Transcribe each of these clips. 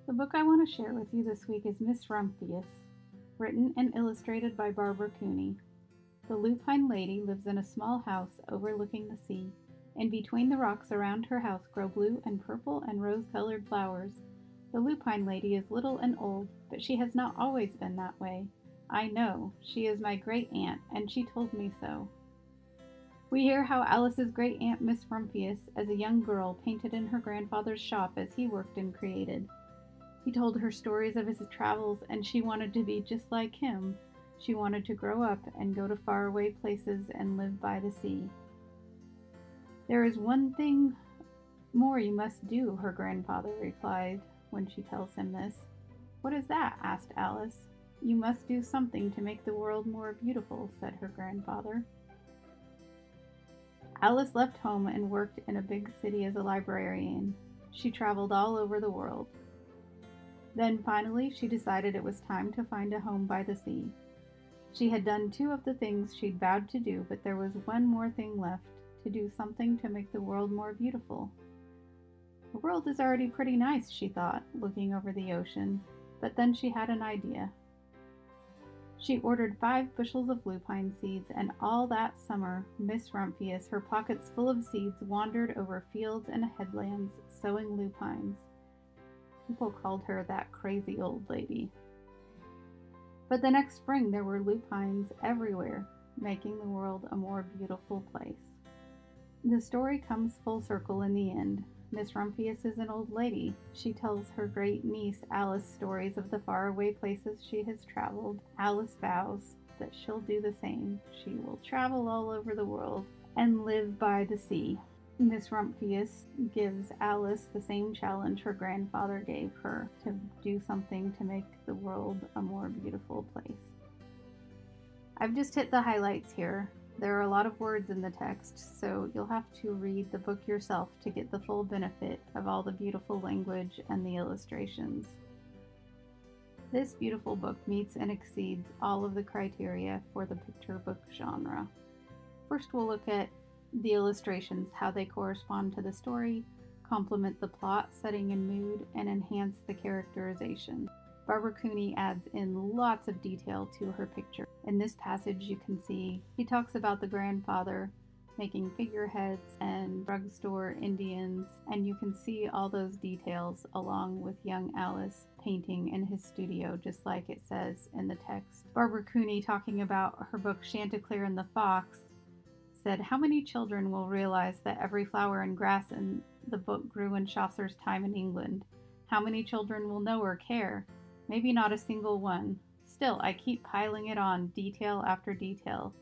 The book I want to share with you this week is Miss Rumphius, written and illustrated by Barbara Cooney. The lupine lady lives in a small house overlooking the sea, and between the rocks around her house grow blue and purple and rose-colored flowers. The lupine lady is little and old, but she has not always been that way. I know, she is my great aunt, and she told me so. We hear how Alice's great aunt Miss Rumphius, as a young girl, painted in her grandfather's shop as he worked and created. He told her stories of his travels, and she wanted to be just like him. She wanted to grow up and go to faraway places and live by the sea. There is one thing more you must do, her grandfather replied when she tells him this. What is that? Asked Alice. You must do something to make the world more beautiful, said her grandfather. Alice left home and worked in a big city as a librarian. She traveled all over the world. Then finally she decided it was time to find a home by the sea. She had done 2 of the things she'd vowed to do, but there was one more thing left, to do something to make the world more beautiful. The world is already pretty nice, she thought, looking over the ocean, but then she had an idea. She ordered 5 bushels of lupine seeds, and all that summer Miss Rumphius, her pockets full of seeds, wandered over fields and headlands sowing lupines. People called her that crazy old lady. But the next spring there were lupines everywhere, making the world a more beautiful place. The story comes full circle in the end. Miss Rumphius is an old lady. She tells her great niece Alice stories of the faraway places she has traveled. Alice vows that she'll do the same. She will travel all over the world and live by the sea. Miss Rumphius gives Alice the same challenge her grandfather gave her, to do something to make the world a more beautiful place. I've just hit the highlights here. There are a lot of words in the text, so you'll have to read the book yourself to get the full benefit of all the beautiful language and the illustrations. This beautiful book meets and exceeds all of the criteria for the picture book genre. First, we'll look at the illustrations, how they correspond to the story, complement the plot, setting and mood, and enhance the characterization. Barbara Cooney adds in lots of detail to her picture. In this passage you can see she talks about the grandfather making figureheads and drugstore Indians, and you can see all those details along with young Alice painting in his studio, just like it says in the text. Barbara Cooney, talking about her book Chanticleer and the Fox, said, "How many children will realize that every flower and grass in the book grew in Chaucer's time in England? How many children will know or care? Maybe not a single one. Still, I keep piling it on, detail after detail."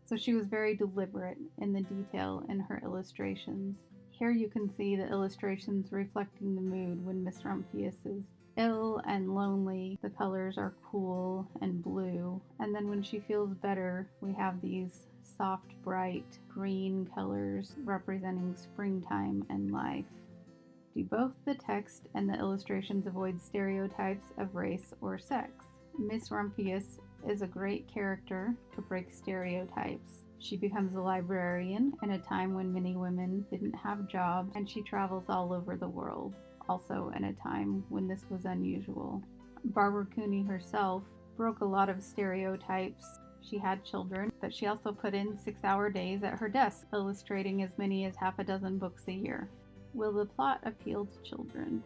So she was very deliberate in the detail in her illustrations. Here you can see the illustrations reflecting the mood when Miss Rumphius is ill and lonely. The colors are cool and blue. And then when she feels better, we have these soft, bright green colors representing springtime and life. Do both the text and the illustrations avoid stereotypes of race or sex? Miss Rumphius is a great character to break stereotypes. She becomes a librarian in a time when many women didn't have jobs, and she travels all over the world, also in a time when this was unusual. Barbara Cooney herself broke a lot of stereotypes. She had children, but she also put in 6-hour days at her desk, illustrating as many as half a dozen books a year. Will the plot appeal to children?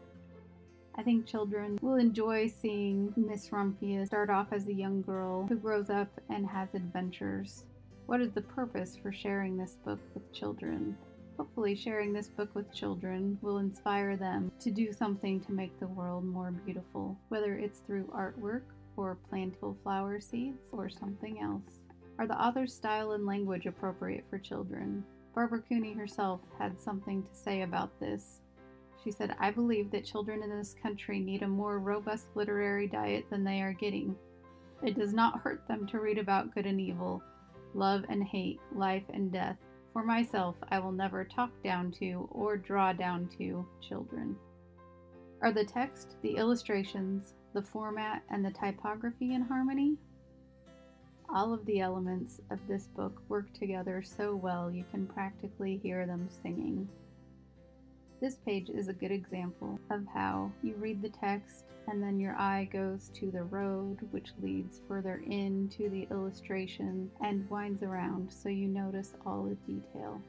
I think children will enjoy seeing Miss Rumphius start off as a young girl who grows up and has adventures. What is the purpose for sharing this book with children? Hopefully sharing this book with children will inspire them to do something to make the world more beautiful, whether it's through artwork or planting flower seeds or something else. Are the author's style and language appropriate for children? Barbara Cooney herself had something to say about this. She said, "I believe that children in this country need a more robust literary diet than they are getting. It does not hurt them to read about good and evil, love and hate, life and death. For myself, I will never talk down to or draw down to children." Are the text, the illustrations, the format, and the typography in harmony? All of the elements of this book work together so well you can practically hear them singing. This page is a good example of how you read the text and then your eye goes to the road, which leads further into the illustration and winds around so you notice all the detail.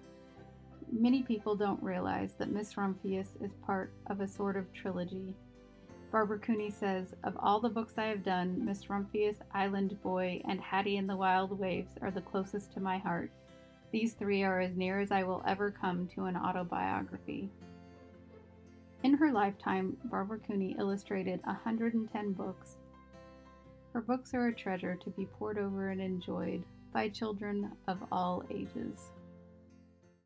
Many people don't realize that Miss Rumphius is part of a sort of trilogy. Barbara Cooney says, "Of all the books I have done, Miss Rumphius, Island Boy, and Hattie and the Wild Waves are the closest to my heart. These three are as near as I will ever come to an autobiography." In her lifetime, Barbara Cooney illustrated 110 books. Her books are a treasure to be pored over and enjoyed by children of all ages.